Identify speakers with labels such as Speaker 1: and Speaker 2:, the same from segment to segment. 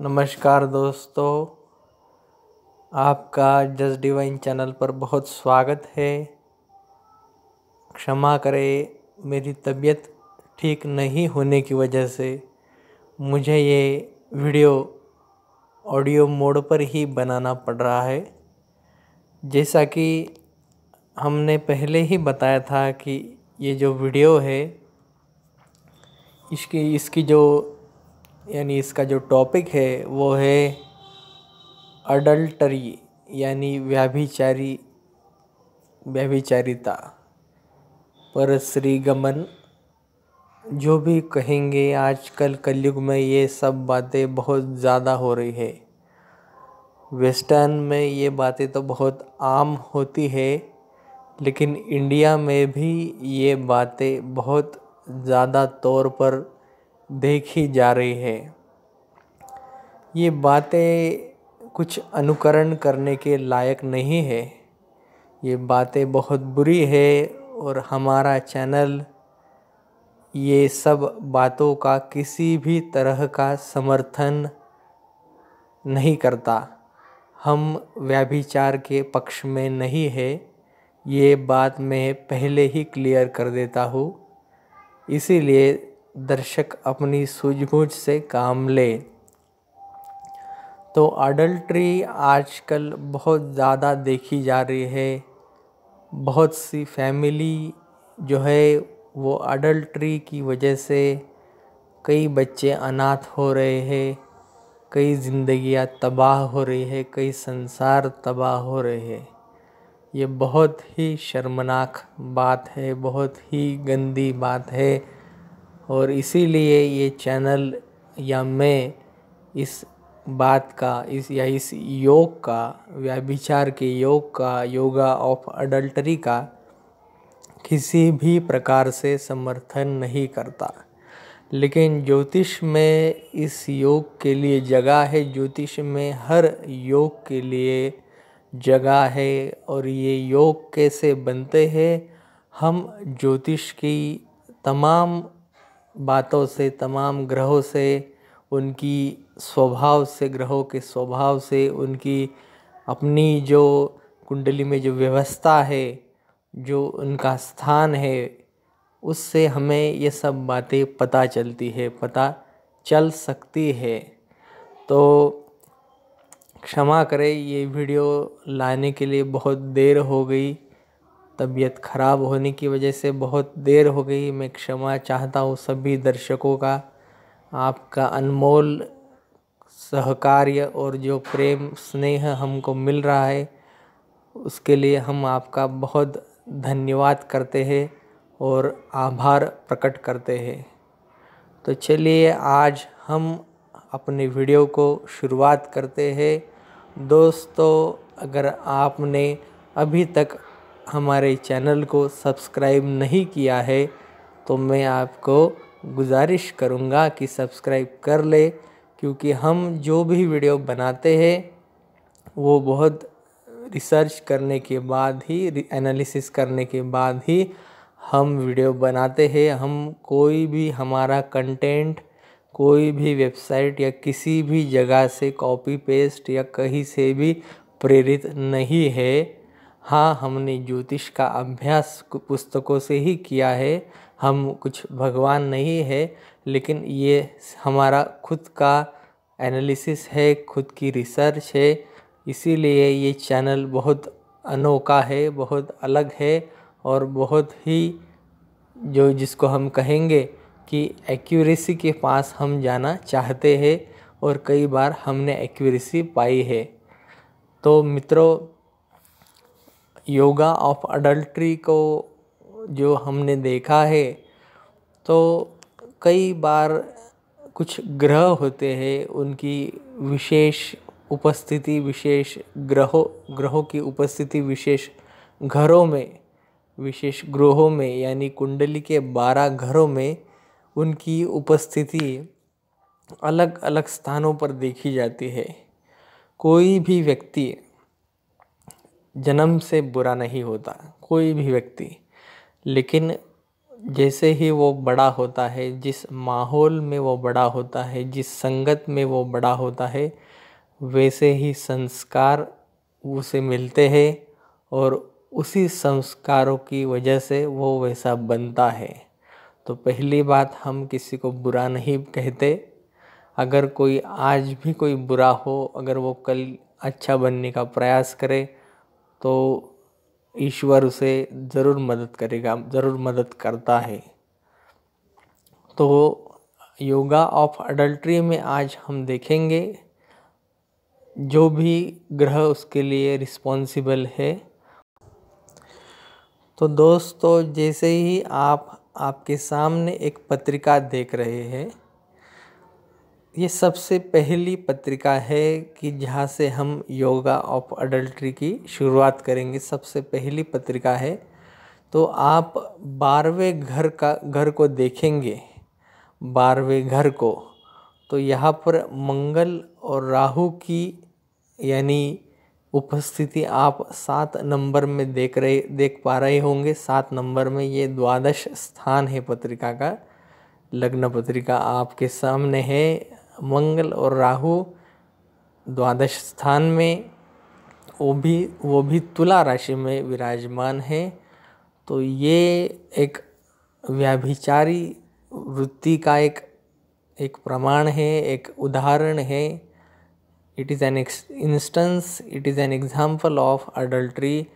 Speaker 1: नमस्कार दोस्तों, आपका जस्ट डिवाइन चैनल पर बहुत स्वागत है। क्षमा करें, मेरी तबीयत ठीक नहीं होने की वजह से मुझे ये वीडियो ऑडियो मोड पर ही बनाना पड़ रहा है। जैसा कि हमने पहले ही बताया था कि ये जो वीडियो है इसका जो टॉपिक है वो है अडल्टरी यानी व्यभिचारिता पर श्रीगमन जो भी कहेंगे। आजकल कलयुग में ये सब बातें बहुत ज़्यादा हो रही है। वेस्टर्न में ये बातें तो बहुत आम होती है, लेकिन इंडिया में भी ये बातें बहुत ज़्यादा तौर पर देखी जा रही है। ये बातें कुछ अनुकरण करने के लायक नहीं है। ये बातें बहुत बुरी है और हमारा चैनल ये सब बातों का किसी भी तरह का समर्थन नहीं करता। हम व्यभिचार के पक्ष में नहीं है, ये बात मैं पहले ही क्लियर कर देता हूँ। इसीलिए दर्शक अपनी सूझबूझ से काम ले। तो अडल्ट्री आजकल बहुत ज़्यादा देखी जा रही है। बहुत सी फैमिली जो है वो अडल्ट्री की वजह से कई बच्चे अनाथ हो रहे हैं, कई ज़िंदगियां तबाह हो रही है, कई संसार तबाह हो रहे हैं। ये बहुत ही शर्मनाक बात है, बहुत ही गंदी बात है। और इसीलिए ये चैनल या मैं इस बात का इस योग का, व्यभिचार के योग का, योगा ऑफ अडल्टरी का किसी भी प्रकार से समर्थन नहीं करता। लेकिन ज्योतिष में इस योग के लिए जगह है, ज्योतिष में हर योग के लिए जगह है। और ये योग कैसे बनते हैं, हम ज्योतिष की तमाम बातों से, तमाम ग्रहों से, उनकी स्वभाव से, ग्रहों के स्वभाव से, उनकी अपनी जो कुंडली में जो व्यवस्था है, जो उनका स्थान है, उससे हमें ये सब बातें पता चलती है, पता चल सकती है। तो क्षमा करें, ये वीडियो लाने के लिए बहुत देर हो गई। तबीयत ख़राब होने की वजह से बहुत देर हो गई। मैं क्षमा चाहता हूँ सभी दर्शकों का। आपका अनमोल सहकार्य और जो प्रेम स्नेह हमको मिल रहा है, उसके लिए हम आपका बहुत धन्यवाद करते हैं और आभार प्रकट करते हैं। तो चलिए आज हम अपने वीडियो को शुरुआत करते हैं। दोस्तों, अगर आपने अभी तक हमारे चैनल को सब्सक्राइब नहीं किया है तो मैं आपको गुजारिश करूँगा कि सब्सक्राइब कर ले, क्योंकि हम जो भी वीडियो बनाते हैं वो बहुत रिसर्च करने के बाद ही, एनालिसिस करने के बाद ही हम वीडियो बनाते हैं। हम कोई भी हमारा कंटेंट कोई भी वेबसाइट या किसी भी जगह से कॉपी पेस्ट या कहीं से भी प्रेरित नहीं है। हाँ, हमने ज्योतिष का अभ्यास पुस्तकों से ही किया है। हम कुछ भगवान नहीं है, लेकिन ये हमारा खुद का एनालिसिस है, खुद की रिसर्च है। इसीलिए ये चैनल बहुत अनोखा है, बहुत अलग है और बहुत ही जिसको हम कहेंगे कि एक्यूरेसी के पास हम जाना चाहते हैं और कई बार हमने एक्यूरेसी पाई है। तो मित्रों, योगा ऑफ अडल्ट्री को जो हमने देखा है, तो कई बार कुछ ग्रह होते हैं, उनकी विशेष उपस्थिति, विशेष ग्रहों की उपस्थिति विशेष घरों में, विशेष ग्रहों में, यानी कुंडली के 12 घरों में उनकी उपस्थिति अलग अलग स्थानों पर देखी जाती है। कोई भी व्यक्ति जन्म से बुरा नहीं होता, कोई भी व्यक्ति, लेकिन जैसे ही वो बड़ा होता है, जिस माहौल में वो बड़ा होता है, जिस संगत में वो बड़ा होता है, वैसे ही संस्कार उसे मिलते हैं और उसी संस्कारों की वजह से वो वैसा बनता है। तो पहली बात, हम किसी को बुरा नहीं कहते। अगर कोई आज भी कोई बुरा हो, अगर वो कल अच्छा बनने का प्रयास करे तो ईश्वर उसे ज़रूर मदद करेगा, ज़रूर मदद करता है। तो योगा ऑफ अडल्ट्री में आज हम देखेंगे जो भी ग्रह उसके लिए रिस्पॉन्सिबल है। तो दोस्तों, जैसे ही आप आपके सामने एक पत्रिका देख रहे हैं, ये सबसे पहली पत्रिका है कि जहाँ से हम योगा ऑफ अडल्ट्री की शुरुआत करेंगे। सबसे पहली पत्रिका है। तो आप 12वें घर को देखेंगे, 12वें घर को, तो यहाँ पर मंगल और राहु की यानी उपस्थिति आप 7 नंबर में देख पा रहे होंगे। 7 नंबर में ये द्वादश स्थान है पत्रिका का। लग्न पत्रिका आपके सामने है। मंगल और राहु द्वादश स्थान में, वो भी तुला राशि में विराजमान है। तो ये एक व्याभिचारी वृत्ति का एक प्रमाण है, एक उदाहरण है। It is an instance, it is an example of adultery.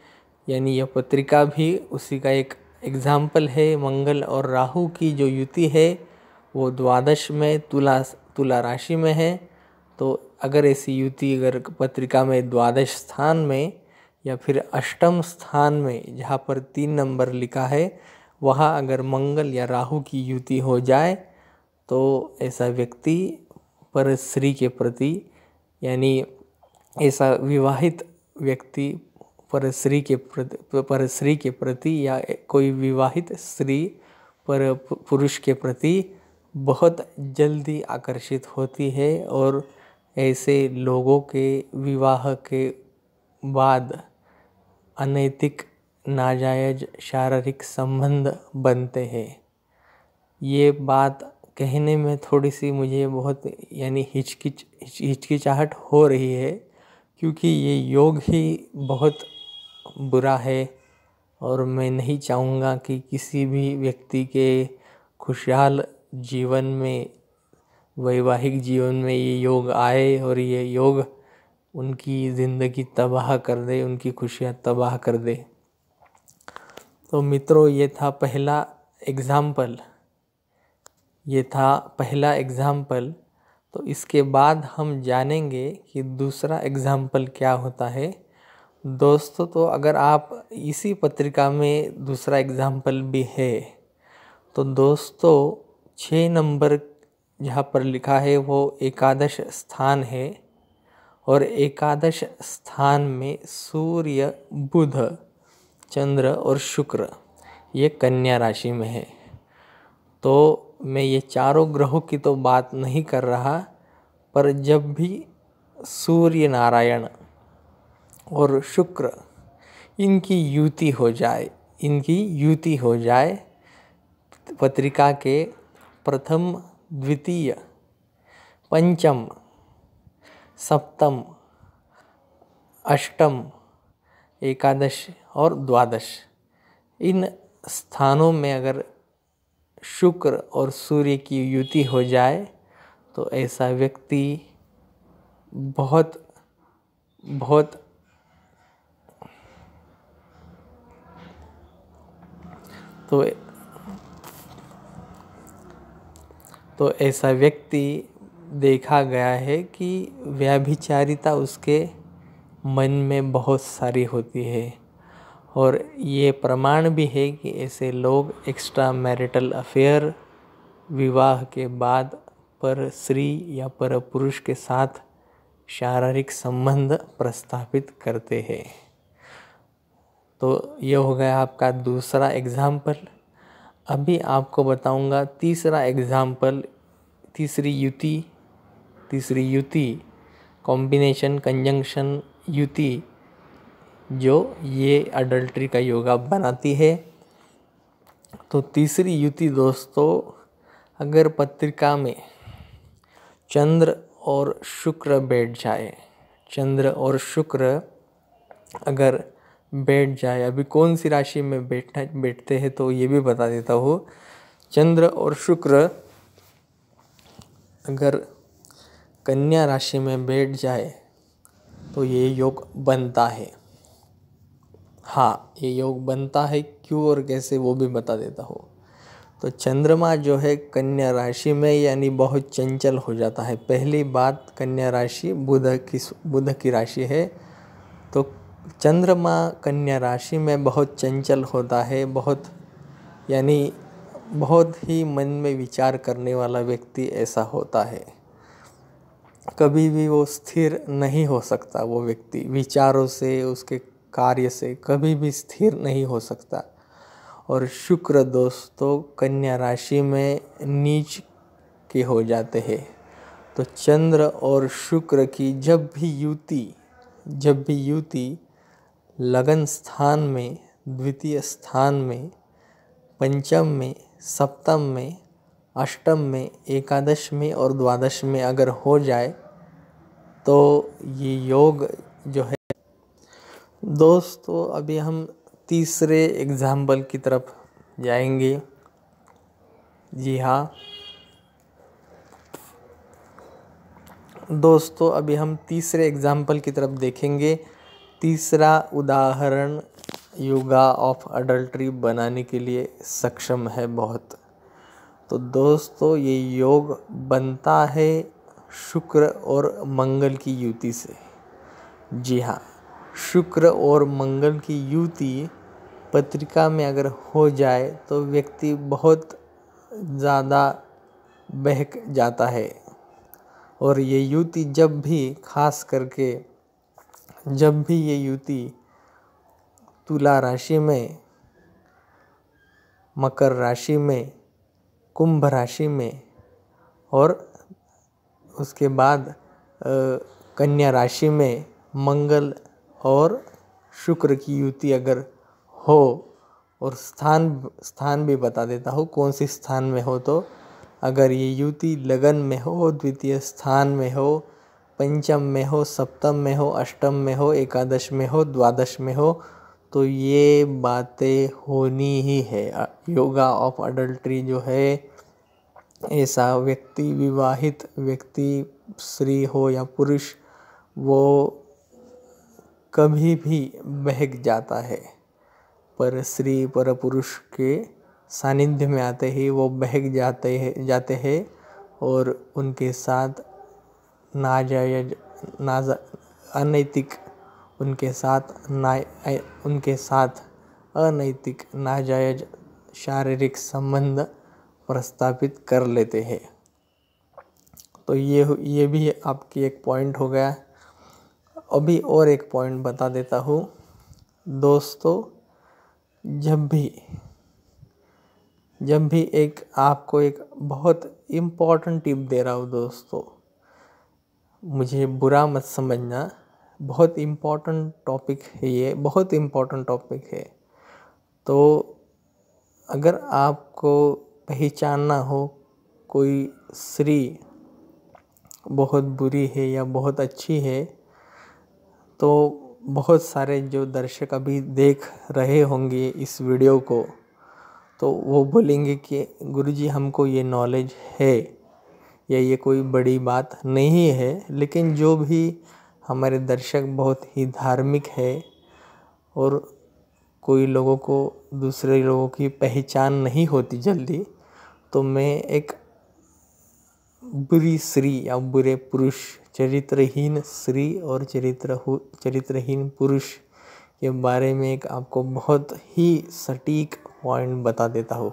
Speaker 1: यानी यह पत्रिका भी उसी का एक एग्जाम्पल है। मंगल और राहु की जो युति है वो द्वादश में तुला राशि में है। तो अगर ऐसी युति अगर पत्रिका में द्वादश स्थान में या फिर अष्टम स्थान में, जहाँ पर 3 नंबर लिखा है, वहाँ अगर मंगल या राहु की युति हो जाए तो ऐसा व्यक्ति परस्त्री के प्रति, यानी ऐसा विवाहित व्यक्ति परस्त्री के प्रति या कोई विवाहित स्त्री पर पुरुष के प्रति बहुत जल्दी आकर्षित होती है और ऐसे लोगों के विवाह के बाद अनैतिक नाजायज शारीरिक संबंध बनते हैं। ये बात कहने में थोड़ी सी मुझे बहुत यानी हिचकिचाहट हो रही है, क्योंकि ये योग ही बहुत बुरा है और मैं नहीं चाहूँगा कि किसी भी व्यक्ति के खुशहाल जीवन में, वैवाहिक जीवन में ये योग आए और ये योग उनकी ज़िंदगी तबाह कर दे, उनकी खुशियाँ तबाह कर दे। तो मित्रों, ये था पहला एग्ज़ाम्पल। तो इसके बाद हम जानेंगे कि दूसरा एग्ज़ाम्पल क्या होता है। दोस्तों, तो अगर आप इसी पत्रिका में दूसरा एग्ज़ाम्पल भी है, तो दोस्तों 6 नंबर जहाँ पर लिखा है वो एकादश स्थान है और एकादश स्थान में सूर्य, बुध, चंद्र और शुक्र ये कन्या राशि में है। तो मैं ये चारों ग्रहों की तो बात नहीं कर रहा, पर जब भी सूर्य नारायण और शुक्र इनकी युति हो जाए पत्रिका के प्रथम, द्वितीय, पंचम, सप्तम, अष्टम, एकादश और द्वादश, इन स्थानों में अगर शुक्र और सूर्य की युति हो जाए तो ऐसा व्यक्ति बहुत तो ऐसा व्यक्ति देखा गया है कि व्यभिचारिता उसके मन में बहुत सारी होती है। और ये प्रमाण भी है कि ऐसे लोग एक्स्ट्रा मैरिटल अफेयर, विवाह के बाद पर स्त्री या पर पुरुष के साथ शारीरिक संबंध प्रस्थापित करते हैं। तो ये हो गया आपका दूसरा एग्जाम्पल। अभी आपको बताऊंगा तीसरा एग्जाम्पल, तीसरी युति, कॉम्बिनेशन, कंजंक्शन युति, जो ये अडल्ट्री का योगा बनाती है। तो तीसरी युति दोस्तों, अगर पत्रिका में चंद्र और शुक्र बैठ जाए, चंद्र और शुक्र अगर बैठ जाए, अभी कौन सी राशि में बैठते हैं तो ये भी बता देता हूँ। चंद्र और शुक्र अगर कन्या राशि में बैठ जाए तो ये योग बनता है। हाँ, ये योग बनता है, क्यों और कैसे वो भी बता देता हूँ। तो चंद्रमा जो है कन्या राशि में, यानी बहुत चंचल हो जाता है। पहली बात, कन्या राशि बुध की राशि है, तो चंद्रमा कन्या राशि में बहुत चंचल होता है, यानी बहुत ही मन में विचार करने वाला व्यक्ति ऐसा होता है। कभी भी वो स्थिर नहीं हो सकता, वो व्यक्ति विचारों से, उसके कार्य से कभी भी स्थिर नहीं हो सकता। और शुक्र दोस्तों कन्या राशि में नीच के हो जाते हैं। तो चंद्र और शुक्र की जब भी युति लगन स्थान में, द्वितीय स्थान में, पंचम में, सप्तम में, अष्टम में, एकादश में और द्वादश में अगर हो जाए तो ये योग जो है दोस्तों, अभी हम तीसरे एग्जाम्पल की तरफ जाएंगे। जी हाँ दोस्तों, अभी हम तीसरे एग्जाम्पल की तरफ देखेंगे। तीसरा उदाहरण योगा ऑफ अडल्ट्री बनाने के लिए सक्षम है बहुत। तो दोस्तों ये योग बनता है शुक्र और मंगल की युति से। जी हाँ, शुक्र और मंगल की युति पत्रिका में अगर हो जाए तो व्यक्ति बहुत ज़्यादा बहक जाता है। और ये युति जब भी, खास करके जब भी ये युति तुला राशि में, मकर राशि में, कुंभ राशि में और उसके बाद कन्या राशि में मंगल और शुक्र की युति अगर हो, और स्थान भी बता देता हूँ कौन सी स्थान में हो। तो अगर ये युति लगन में हो, द्वितीय स्थान में हो, पंचम में हो, सप्तम में हो, अष्टम में हो, एकादश में हो, द्वादश में हो, तो ये बातें होनी ही है। योगा ऑफ अडल्ट्री जो है, ऐसा व्यक्ति, विवाहित व्यक्ति, स्त्री हो या पुरुष, वो कभी भी बहक जाता है। पर स्त्री पर पुरुष के सानिध्य में आते ही वो बहक जाते हैं और उनके साथ नाजायज अनैतिक अनैतिक नाजायज शारीरिक संबंध प्रस्तापित कर लेते हैं। तो ये भी आपकी एक पॉइंट हो गया। अभी और एक पॉइंट बता देता हूँ दोस्तों। जब भी आपको एक बहुत इम्पोर्टेंट टिप दे रहा हूँ दोस्तों, मुझे बुरा मत समझना, बहुत इम्पोर्टेंट टॉपिक है ये, बहुत इम्पोर्टेंट टॉपिक है। तो अगर आपको पहचानना हो कोई स्त्री बहुत बुरी है या बहुत अच्छी है, तो बहुत सारे जो दर्शक अभी देख रहे होंगे इस वीडियो को, तो वो बोलेंगे कि गुरुजी हमको ये नॉलेज है या ये कोई बड़ी बात नहीं है। लेकिन जो भी हमारे दर्शक बहुत ही धार्मिक है और कोई लोगों को दूसरे लोगों की पहचान नहीं होती जल्दी, तो मैं एक बुरी स्त्री या बुरे पुरुष, चरित्रहीन स्त्री और चरित्रहीन पुरुष के बारे में एक आपको बहुत ही सटीक पॉइंट बता देता हूँ।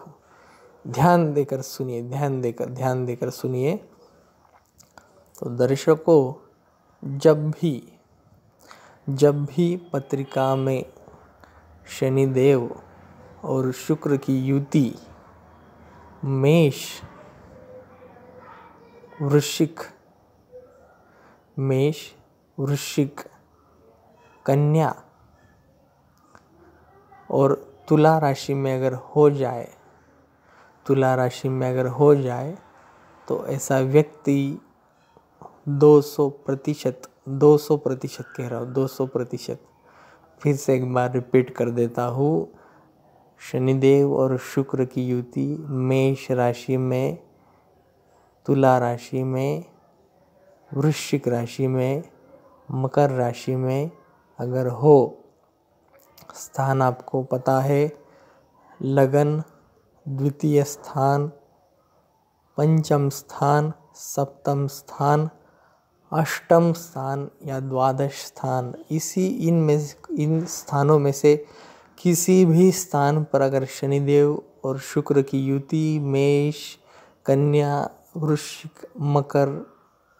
Speaker 1: ध्यान देकर सुनिए। तो दर्शकों, जब भी पत्रिका में शनिदेव और शुक्र की युति मेष, वृश्चिक, कन्या और तुला राशि में अगर हो जाए, तुला राशि में अगर हो जाए तो ऐसा व्यक्ति 200% 200% कह रहा हूँ, 200%, फिर से एक बार रिपीट कर देता हूँ। शनिदेव और शुक्र की युति मेष राशि में, तुला राशि में, वृश्चिक राशि में, मकर राशि में अगर हो, स्थान आपको पता है, लगन, द्वितीय स्थान, पंचम स्थान, सप्तम स्थान, अष्टम स्थान या द्वादश स्थान, इन स्थानों में से किसी भी स्थान पर अगर शनिदेव और शुक्र की युति मेष, कन्या, वृश्चिक, मकर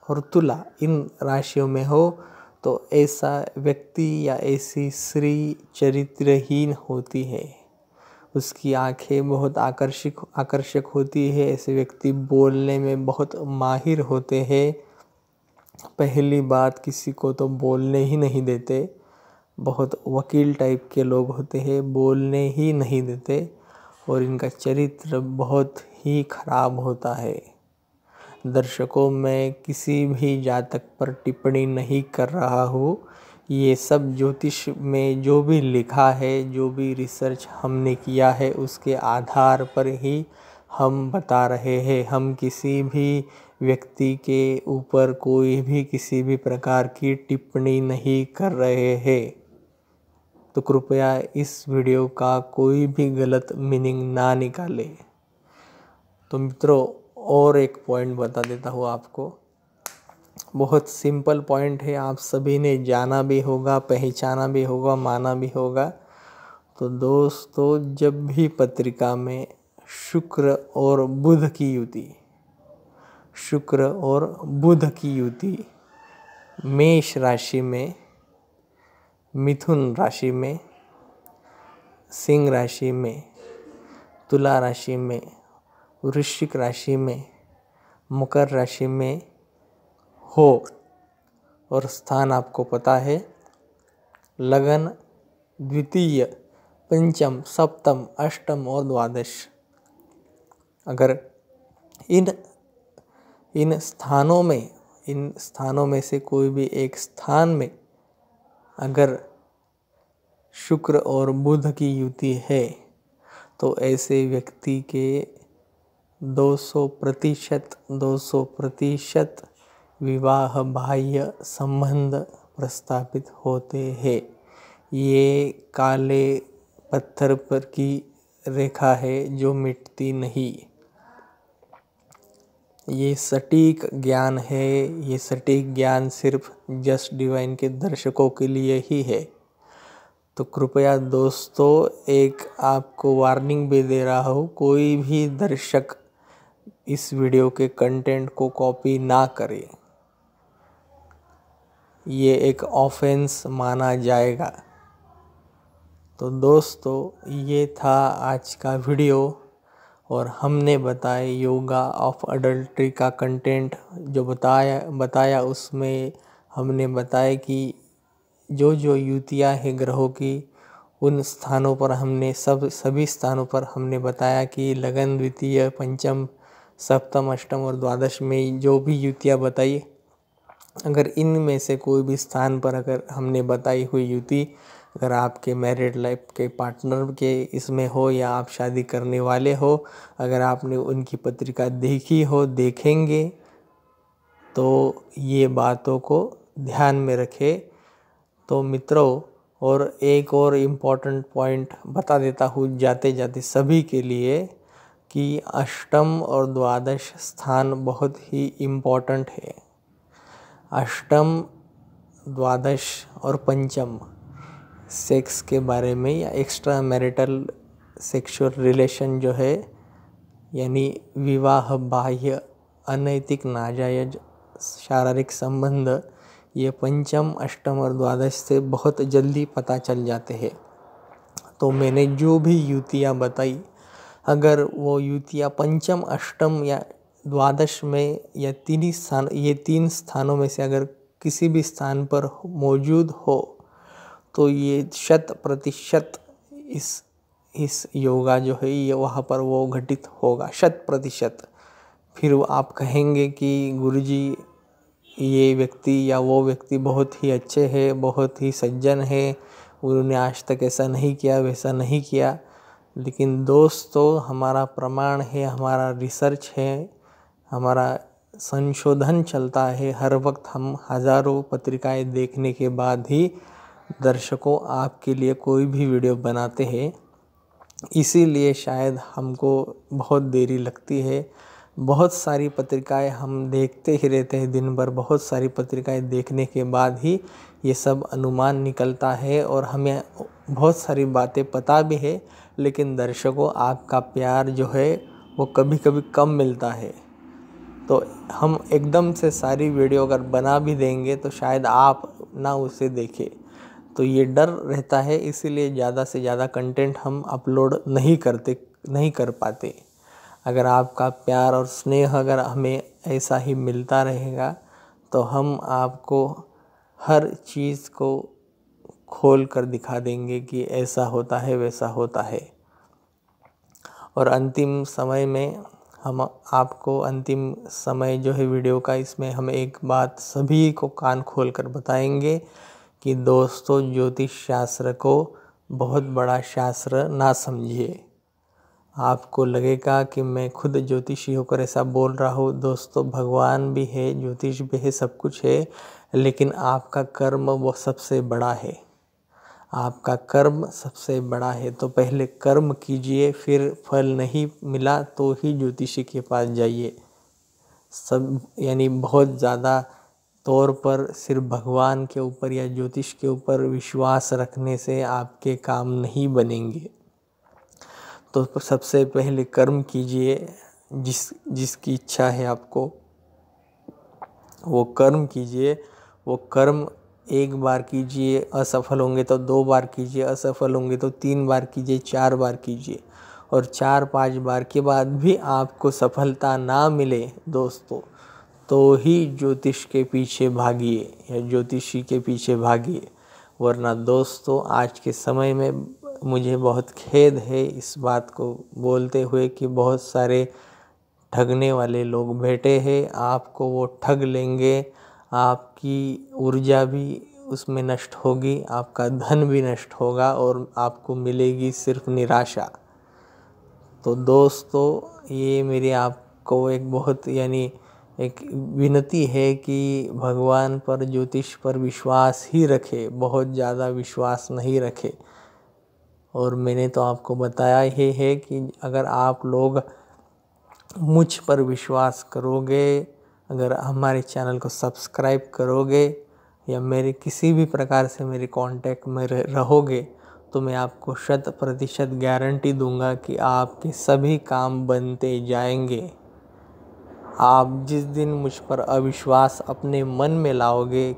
Speaker 1: और तुला इन राशियों में हो तो ऐसा व्यक्ति या ऐसी स्त्री चरित्रहीन होती है। उसकी आंखें बहुत आकर्षक होती है। ऐसे व्यक्ति बोलने में बहुत माहिर होते हैं। पहली बात, किसी को तो बोलने ही नहीं देते। बहुत वकील टाइप के लोग होते हैं, बोलने ही नहीं देते और इनका चरित्र बहुत ही खराब होता है। दर्शकों, मैं किसी भी जातक पर टिप्पणी नहीं कर रहा हूँ। ये सब ज्योतिष में जो भी लिखा है, जो भी रिसर्च हमने किया है, उसके आधार पर ही हम बता रहे हैं। हम किसी भी व्यक्ति के ऊपर कोई भी किसी भी प्रकार की टिप्पणी नहीं कर रहे हैं। तो कृपया इस वीडियो का कोई भी गलत मीनिंग ना निकाले। तो मित्रों, और एक पॉइंट बता देता हूँ आपको। बहुत सिंपल पॉइंट है, आप सभी ने जाना भी होगा, पहचाना भी होगा, माना भी होगा। तो दोस्तों, जब भी पत्रिका में शुक्र और बुध की युति, शुक्र और बुध की युति मेष राशि में, मिथुन राशि में, सिंह राशि में, तुला राशि में, वृश्चिक राशि में, मकर राशि में हो और स्थान आपको पता है, लगन, द्वितीय, पंचम, सप्तम, अष्टम और द्वादश, अगर इन स्थानों में से कोई भी एक स्थान में अगर शुक्र और बुध की युति है तो ऐसे व्यक्ति के 200% विवाह बाह्य संबंध प्रस्तावित होते हैं। ये काले पत्थर पर की रेखा है जो मिटती नहीं। ये सटीक ज्ञान है। ये सटीक ज्ञान सिर्फ जस्ट डिवाइन के दर्शकों के लिए ही है। तो कृपया दोस्तों, एक आपको वार्निंग भी दे रहा हूँ, कोई भी दर्शक इस वीडियो के कंटेंट को कॉपी ना करे। ये एक ऑफेंस माना जाएगा। तो दोस्तों, ये था आज का वीडियो और हमने बताया योगा ऑफ अडल्ट्री का कंटेंट। जो बताया उसमें हमने बताया कि जो युतियाँ हैं ग्रहों की, उन स्थानों पर हमने सभी स्थानों पर हमने बताया कि लगन, द्वितीय, पंचम, सप्तम, अष्टम और द्वादश में जो भी युतियाँ बताई, अगर इनमें से कोई भी स्थान पर अगर हमने बताई हुई युति अगर आपके मैरिड लाइफ के पार्टनर के इसमें हो या आप शादी करने वाले हो, अगर आपने उनकी पत्रिका देखी हो, देखेंगे, तो ये बातों को ध्यान में रखें। तो मित्रों, और एक और इम्पॉर्टेंट पॉइंट बता देता हूँ जाते जाते सभी के लिए कि अष्टम और द्वादश स्थान बहुत ही इम्पॉर्टेंट है। अष्टम, द्वादश और पंचम सेक्स के बारे में या एक्स्ट्रा मैरिटल सेक्सुअल रिलेशन जो है, यानी विवाह बाह्य अनैतिक नाजायज शारीरिक संबंध, ये पंचम, अष्टम और द्वादश से बहुत जल्दी पता चल जाते हैं। तो मैंने जो भी युतियाँ बताई, अगर वो युतियाँ पंचम, अष्टम या द्वादश में या ये तीन स्थानों में से अगर किसी भी स्थान पर मौजूद हो तो ये 100% इस योगा जो है ये वहाँ पर वो घटित होगा 100%। फिर आप कहेंगे कि गुरुजी ये व्यक्ति या वो व्यक्ति बहुत ही अच्छे हैं, बहुत ही सज्जन है, उन्होंने आज तक ऐसा नहीं किया वैसा नहीं किया। लेकिन दोस्तों, हमारा प्रमाण है, हमारा रिसर्च है, हमारा संशोधन चलता है। हर वक्त हम हज़ारों पत्रिकाएं देखने के बाद ही दर्शकों आपके लिए कोई भी वीडियो बनाते हैं। इसीलिए शायद हमको बहुत देरी लगती है। बहुत सारी पत्रिकाएं हम देखते ही रहते हैं दिन भर, बहुत सारी पत्रिकाएं देखने के बाद ही ये सब अनुमान निकलता है और हमें बहुत सारी बातें पता भी है। लेकिन दर्शकों, आपका प्यार जो है वो कभी कभी कम मिलता है। तो हम एकदम से सारी वीडियो अगर बना भी देंगे तो शायद आप ना उसे देखें। तो ये डर रहता है, इसीलिए ज़्यादा से ज़्यादा कंटेंट हम अपलोड नहीं कर पाते। अगर आपका प्यार और स्नेह अगर हमें ऐसा ही मिलता रहेगा तो हम आपको हर चीज़ को खोल कर दिखा देंगे कि ऐसा होता है वैसा होता है। और अंतिम समय में हम आपको अंतिम समय जो है वीडियो का, इसमें हम एक बात सभी को कान खोल कर बताएंगे कि दोस्तों, ज्योतिष शास्त्र को बहुत बड़ा शास्त्र ना समझिए। आपको लगेगा कि मैं खुद ज्योतिषी होकर ऐसा बोल रहा हूँ। दोस्तों, भगवान भी है, ज्योतिष भी है, सब कुछ है, लेकिन आपका कर्म वो सबसे बड़ा है। आपका कर्म सबसे बड़ा है। तो पहले कर्म कीजिए, फिर फल नहीं मिला तो ही ज्योतिषी के पास जाइए। सब यानी बहुत ज़्यादा तौर पर सिर्फ भगवान के ऊपर या ज्योतिष के ऊपर विश्वास रखने से आपके काम नहीं बनेंगे। तो सबसे पहले कर्म कीजिए, जिसकी इच्छा है आपको वो कर्म कीजिए। वो कर्म एक बार कीजिए, असफल होंगे तो 2 बार कीजिए, असफल होंगे तो 3 बार कीजिए, 4 बार कीजिए। और 4-5 बार के बाद भी आपको सफलता ना मिले दोस्तों, तो ही ज्योतिष के पीछे भागिए या ज्योतिषी के पीछे भागिए। वरना दोस्तों, आज के समय में मुझे बहुत खेद है इस बात को बोलते हुए कि बहुत सारे ठगने वाले लोग बैठे हैं। आपको वो ठग लेंगे, आपकी ऊर्जा भी उसमें नष्ट होगी, आपका धन भी नष्ट होगा और आपको मिलेगी सिर्फ निराशा। तो दोस्तों, ये मेरी आपको एक बहुत एक विनती है कि भगवान पर, ज्योतिष पर विश्वास ही रखे, बहुत ज़्यादा विश्वास नहीं रखे। और मैंने तो आपको बताया ही है कि अगर आप लोग मुझ पर विश्वास करोगे, अगर हमारे चैनल को सब्सक्राइब करोगे या मेरे किसी भी प्रकार से मेरे कांटेक्ट में रहोगे, तो मैं आपको 100% गारंटी दूंगा कि आपके सभी काम बनते जाएंगे। आप जिस दिन मुझ पर अविश्वास अपने मन में लाओगे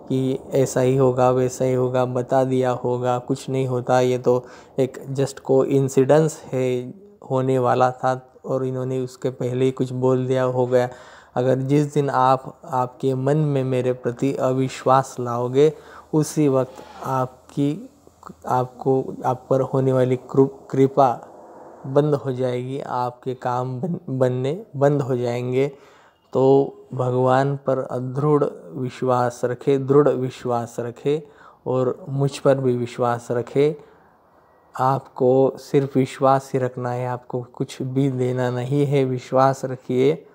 Speaker 1: कि ऐसा ही होगा वैसा ही होगा, बता दिया होगा, कुछ नहीं होता, ये तो एक जस्ट कोइंसिडेंस है, होने वाला था और इन्होंने उसके पहले ही कुछ बोल दिया, हो गया। अगर जिस दिन आपके मन में मेरे प्रति अविश्वास लाओगे, उसी वक्त आप पर होने वाली कृपा बंद हो जाएगी, आपके काम बनने बंद हो जाएंगे। तो भगवान पर दृढ़ विश्वास रखे और मुझ पर भी विश्वास रखे। आपको सिर्फ विश्वास ही रखना है, आपको कुछ भी देना नहीं है। विश्वास रखिए,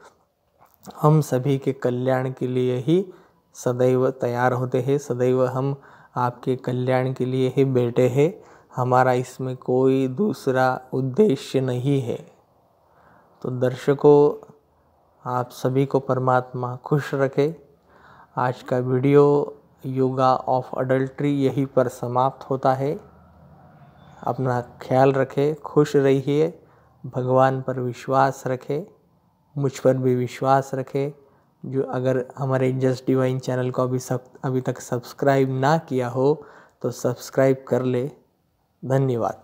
Speaker 1: हम सभी के कल्याण के लिए ही सदैव तैयार होते हैं, सदैव हम आपके कल्याण के लिए ही बैठे हैं। हमारा इसमें कोई दूसरा उद्देश्य नहीं है। तो दर्शकों, आप सभी को परमात्मा खुश रखे। आज का वीडियो योगा ऑफ अडल्ट्री यहीं पर समाप्त होता है। अपना ख्याल रखें, खुश रहिए, भगवान पर विश्वास रखें, मुझ पर भी विश्वास रखें। जो अगर हमारे जस्ट डिवाइन चैनल को अभी तक सब्सक्राइब ना किया हो तो सब्सक्राइब कर ले। धन्यवाद।